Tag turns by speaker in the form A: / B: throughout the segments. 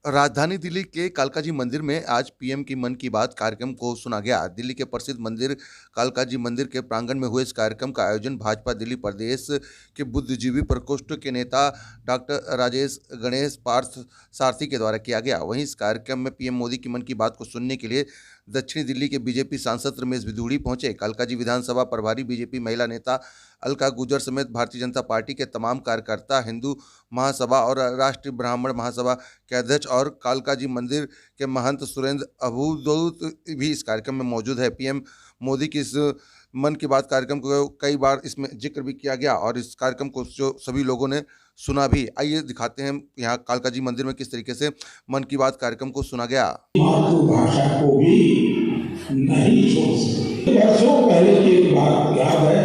A: राजधानी दिल्ली के कालकाजी मंदिर में आज पीएम की मन की बात कार्यक्रम को सुना गया। दिल्ली के प्रसिद्ध मंदिर कालकाजी मंदिर के प्रांगण में हुए इस कार्यक्रम का आयोजन भाजपा दिल्ली प्रदेश के बुद्धिजीवी प्रकोष्ठ के नेता डॉक्टर राजेश गणेश पार्थ सारथी के द्वारा किया गया। वहीं इस कार्यक्रम में पीएम मोदी की मन की बात को सुनने के लिए दक्षिणी दिल्ली के बीजेपी सांसद रमेश बिधूड़ी पहुंचे। कालकाजी विधानसभा प्रभारी बीजेपी महिला नेता अलका गुर्जर समेत भारतीय जनता पार्टी के तमाम कार्यकर्ता, हिंदू महासभा और राष्ट्रीय ब्राह्मण महासभा के अध्यक्ष और कालकाजी मंदिर के महंत सुरेंद्र अभूदूत भी इस कार्यक्रम में मौजूद है। पीएम मोदी की इस मन की बात कार्यक्रम को कई बार इसमें जिक्र भी किया गया और इस कार्यक्रम को जो सभी लोगों ने सुना भी। आइए दिखाते हैं यहाँ कालकाजी मंदिर में किस तरीके से मन की बात कार्यक्रम को सुना गया।
B: मातृभाषा को भी नहीं छोड़ सकते। वर्षों पहले की एक बात याद है,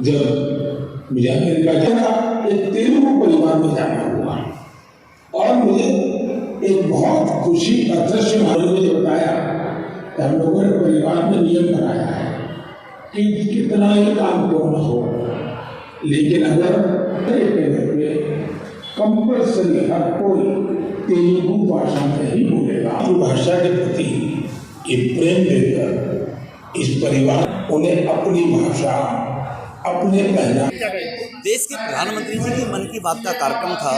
B: जब मुझे अमेरिका जाना, एक तेलुगु परिवार में जाना हुआ और मुझे एक बहुत खुशी का दृश्य मुझे बताया कि हम लोगों ने परिवार में नियम बनाया है कि कितना ही काम क्यों न हो, लेकिन अगर कंपल्सरी हर कोई तेलुगु भाषा में ही बोलेगा। भाषा के प्रति ये प्रेम देकर इस परिवार उन्हें अपनी भाषा, अपने पहला।
C: देश के प्रधानमंत्री जी की मन की बात का कार्यक्रम था।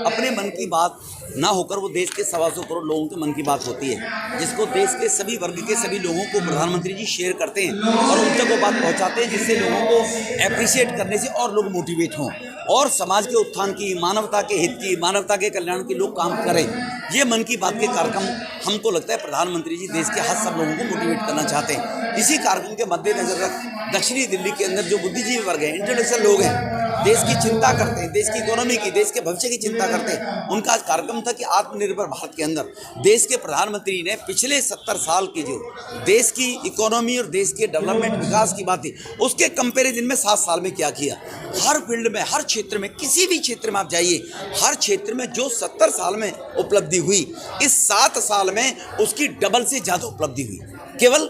C: अपने मन की बात ना होकर वो देश के 125 करोड़ लोगों की मन की बात होती है, जिसको देश के सभी वर्ग के सभी लोगों को प्रधानमंत्री जी शेयर करते हैं और उन तक वो बात पहुंचाते हैं, जिससे लोगों को अप्रिशिएट करने से और लोग मोटिवेट हों और समाज के उत्थान की, मानवता के हित की, मानवता के कल्याण की लोग काम करें। ये मन की बात के कार्यक्रम हमको लगता है प्रधानमंत्री जी देश के हर सब लोगों को मोटिवेट करना चाहते हैं। इसी कार्यक्रम के मद्देनजर रख दक्षिणी दिल्ली के अंदर जो बुद्धिजीवी वर्ग हैं, इंटेलेक्चुअल लोग हैं, देश की चिंता करते हैं, देश की इकोनॉमी की, देश के भविष्य की चिंता करते हैं, उनका आज कार्यक्रम था कि आत्मनिर्भर भारत के अंदर देश के प्रधानमंत्री ने पिछले 70 साल की जो देश की इकोनॉमी और देश के डेवलपमेंट विकास की बात थी, उसके कंपैरिजन में 7 साल में क्या किया। हर फील्ड में, हर क्षेत्र में, किसी भी क्षेत्र में आप जाइए, हर क्षेत्र में जो 70 साल में उपलब्धि हुई, इस 7 साल में उसकी डबल से ज़्यादा उपलब्धि हुई। केवल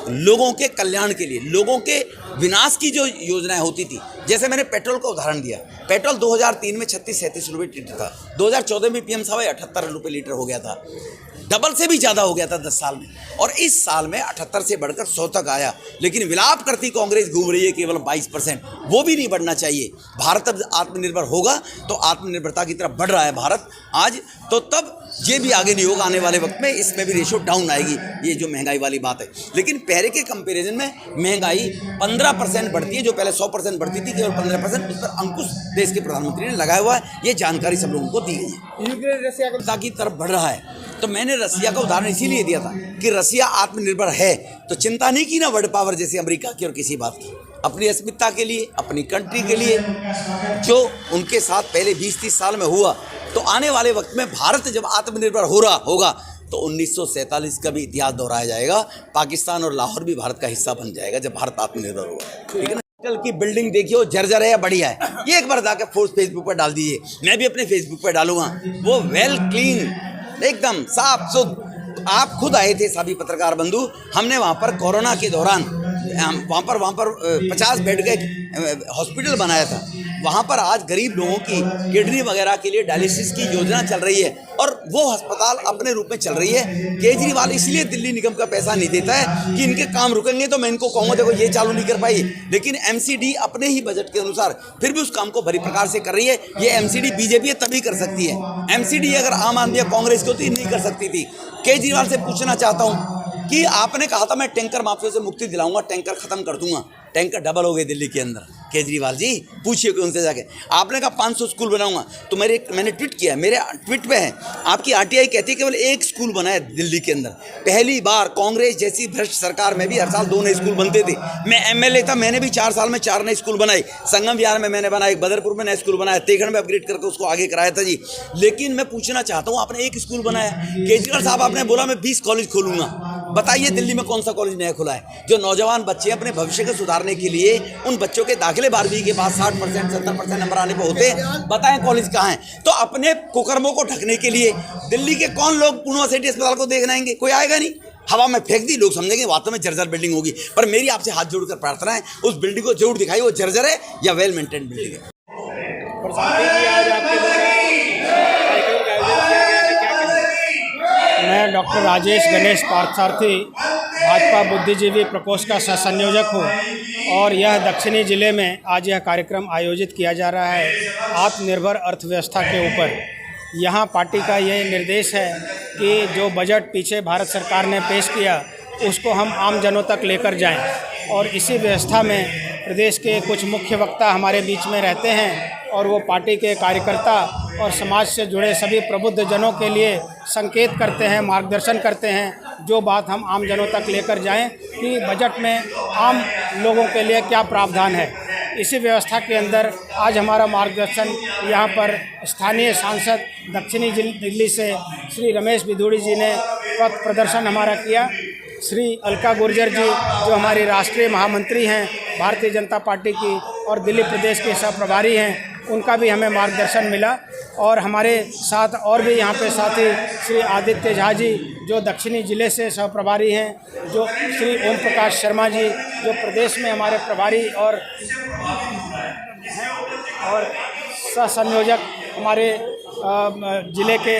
C: लोगों के कल्याण के लिए, लोगों के विनाश की जो योजनाएं होती थी, जैसे मैंने पेट्रोल का उदाहरण दिया। पेट्रोल 2003 में 36-37 रुपये लीटर था, 2014 में पीएम साहब 78 रुपये लीटर हो गया था, डबल से भी ज़्यादा हो गया था 10 साल में, और इस साल में 78 से बढ़कर 100 तक आया। लेकिन विलाप करती कांग्रेस घूम रही है केवल 22%, वो भी नहीं बढ़ना चाहिए। भारत अब आत्मनिर्भर होगा तो आत्मनिर्भरता की तरफ बढ़ रहा है भारत आज, तो तब ये भी आगे नहीं होगा। आने वाले वक्त में इसमें भी रेशो डाउन आएगी, ये जो महंगाई वाली बात है। लेकिन पहले के कंपैरिजन में महंगाई 15% बढ़ती है, जो पहले 100% बढ़ती थी, केवल 15%। उस पर अंकुश देश के प्रधानमंत्री ने लगाया हुआ है, ये जानकारी सब लोगों को दी गई है। रसिया की तरफ बढ़ रहा है, तो मैंने रसिया का उदाहरण इसीलिए दिया था कि रसिया आत्मनिर्भर है तो चिंता नहीं की ना वर्ल्ड पावर जैसे अमेरिका की और किसी बात की, अपनी अस्मिता के लिए, अपनी कंट्री के लिए, जो उनके साथ पहले 20-30 साल में हुआ। तो आने वाले वक्त में भारत जब आत्मनिर्भर हो रहा होगा तो 1947 का भी इतिहास दोहराया जाएगा। पाकिस्तान और लाहौर भी भारत का हिस्सा बन जाएगा जब भारत आत्मनिर्भर होगा। ठीक है ना। होटल की बिल्डिंग देखिए, जर्जर है या बढ़िया है, ये एक बार जाकर फेसबुक पर डाल दीजिए, मैं भी अपने फेसबुक पर डालूंगा। वो वेल क्लीन, एकदम साफ सुथ। आप खुद आए थे सभी पत्रकार बंधु, हमने वहाँ पर कोरोना के दौरान वहाँ पर 50 बेड का हॉस्पिटल बनाया था। वहाँ पर आज गरीब लोगों की किडनी वगैरह के लिए डायलिसिस की योजना चल रही है और वो अस्पताल अपने रूप में चल रही है। केजरीवाल इसलिए दिल्ली निगम का पैसा नहीं देता है कि इनके काम रुकेंगे तो मैं इनको कहूँगा देखो ये चालू नहीं कर पाई, लेकिन एमसीडी अपने ही बजट के अनुसार फिर भी उस काम को भली प्रकार से कर रही है। ये एमसीडी बीजेपी तभी कर सकती है, एमसीडी अगर आम आदमी या कांग्रेस को तो नहीं कर सकती थी। केजरीवाल से पूछना चाहता हूँ कि आपने कहा था मैं टैंकर माफिया से मुक्ति दिलाऊंगा, टैंकर खत्म कर दूंगा, टैंकर डबल हो गए दिल्ली के अंदर। केजरीवाल जी पूछिए कि उनसे जाके, आपने कहा 500 स्कूल बनाऊंगा, तो मैंने ट्वीट किया, मेरे ट्वीट पे है, आपकी आरटीआई कहती है केवल 1 स्कूल बना है दिल्ली के अंदर। पहली बार कांग्रेस जैसी भ्रष्ट सरकार में भी हर साल 2 नए स्कूल बनते थे। मैं एमएलए था, मैंने भी 4 साल में 4 नए स्कूल बनाए। संगम विहार में मैंने बनाया, बदरपुर में नया स्कूल बनाया, तेघड़ में अपग्रेड करके उसको आगे कराया था जी। लेकिन मैं पूछना चाहता हूँ, आपने 1 स्कूल बनाया। केजरीवाल साहब आपने बोला मैं 20 कॉलेज खोलूंगा, बताइए दिल्ली में कौन सा कॉलेज नया खुला है? जो नौजवान बच्चे अपने भविष्य को सुधारने के लिए, उन बच्चों के दाखिले 12वीं के बाद 60% 70% नंबर आने पर होते, बताएं कॉलेज कहाँ है? तो अपने कुकर्मों को ढकने के लिए दिल्ली के कौन लोग यूनिवर्सिटी अस्पताल को देखने आएंगे? कोई आएगा नहीं। हवा में फेंक दी, लोग समझेंगे वास्तव में जर्जर बिल्डिंग होगी। पर मेरी आपसे हाथ जोड़कर प्रार्थना है, उस बिल्डिंग को जरूर दिखाई वो जर्जर है या वेल मेंटेन बिल्डिंग है।
D: मैं डॉक्टर राजेश गणेश पार्थसारथी भाजपा बुद्धिजीवी प्रकोष्ठ का सह संयोजक हूँ और यह दक्षिणी जिले में आज यह कार्यक्रम आयोजित किया जा रहा है आत्मनिर्भर अर्थव्यवस्था के ऊपर। यहाँ पार्टी का ये निर्देश है कि जो बजट पीछे भारत सरकार ने पेश किया उसको हम आम जनों तक लेकर जाएं और इसी व्यवस्था में प्रदेश के कुछ मुख्य वक्ता हमारे बीच में रहते हैं और वो पार्टी के कार्यकर्ता और समाज से जुड़े सभी प्रबुद्ध जनों के लिए संकेत करते हैं, मार्गदर्शन करते हैं, जो बात हम आम जनों तक लेकर जाएं कि बजट में आम लोगों के लिए क्या प्रावधान है। इसी व्यवस्था के अंदर आज हमारा मार्गदर्शन यहाँ पर स्थानीय सांसद दक्षिणी दिल्ली से श्री रमेश बिधूड़ी जी ने पथ प्रदर्शन हमारा किया। श्री अलका गुर्जर जी जो हमारी राष्ट्रीय महामंत्री हैं भारतीय जनता पार्टी की और दिल्ली प्रदेश के सह प्रभारी हैं, उनका भी हमें मार्गदर्शन मिला। और हमारे साथ और भी यहाँ पे साथी श्री आदित्य झा जी जो दक्षिणी ज़िले से सह प्रभारी हैं, जो श्री ओम प्रकाश शर्मा जी जो प्रदेश में हमारे प्रभारी और सह संयोजक हमारे ज़िले के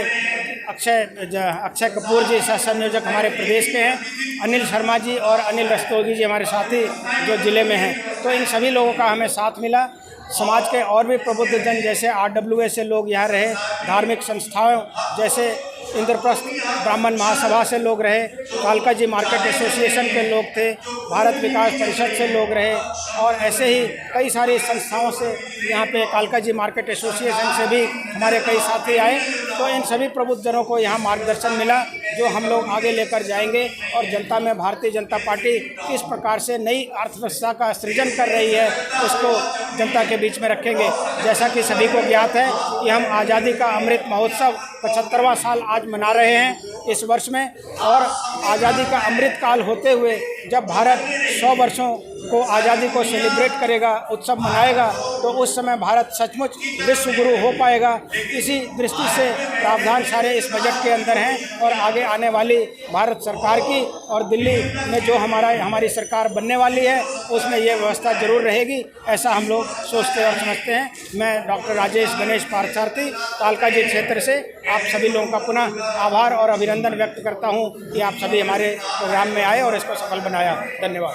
D: अक्षय कपूर जी सह संयोजक हमारे प्रदेश के हैं, अनिल शर्मा जी और अनिल रस्तोगी जी हमारे साथी जो ज़िले में हैं। तो इन सभी लोगों का हमें साथ मिला। समाज के और भी प्रबुद्ध जन जैसे RWA से लोग यहाँ रहे, धार्मिक संस्थाओं जैसे इंद्रप्रस्थ ब्राह्मण महासभा से लोग रहे, कालका जी मार्केट एसोसिएशन के लोग थे, भारत विकास परिषद से लोग रहे और ऐसे ही कई सारी संस्थाओं से यहाँ पे कालका जी मार्केट एसोसिएशन से भी हमारे कई साथी आए। तो इन सभी प्रबुद्ध जनों को यहाँ मार्गदर्शन मिला जो हम लोग आगे लेकर जाएंगे और जनता में भारतीय जनता पार्टी किस प्रकार से नई अर्थव्यवस्था का सृजन कर रही है उसको जनता के बीच में रखेंगे। जैसा कि सभी को ज्ञात है कि हम आज़ादी का अमृत महोत्सव 75वां साल आज मना रहे हैं इस वर्ष में, और आज़ादी का अमृत काल होते हुए जब भारत 100 वर्षों को आज़ादी को सेलिब्रेट करेगा, उत्सव मनाएगा, तो उस समय भारत सचमुच विश्व गुरु हो पाएगा। इसी दृष्टि से प्रावधान सारे इस बजट के अंदर हैं और आगे आने वाली भारत सरकार की और दिल्ली में जो हमारी सरकार बनने वाली है उसमें ये व्यवस्था जरूर रहेगी, ऐसा हम लोग सोचते और समझते हैं। मैं डॉक्टर राजेश गणेश पार्थसारथी कालका जी क्षेत्र से आप सभी लोगों का पुनः आभार और अभिनंदन व्यक्त करता हूँ कि आप सभी हमारे प्रोग्राम में आए और इसको सफल बनाया। धन्यवाद।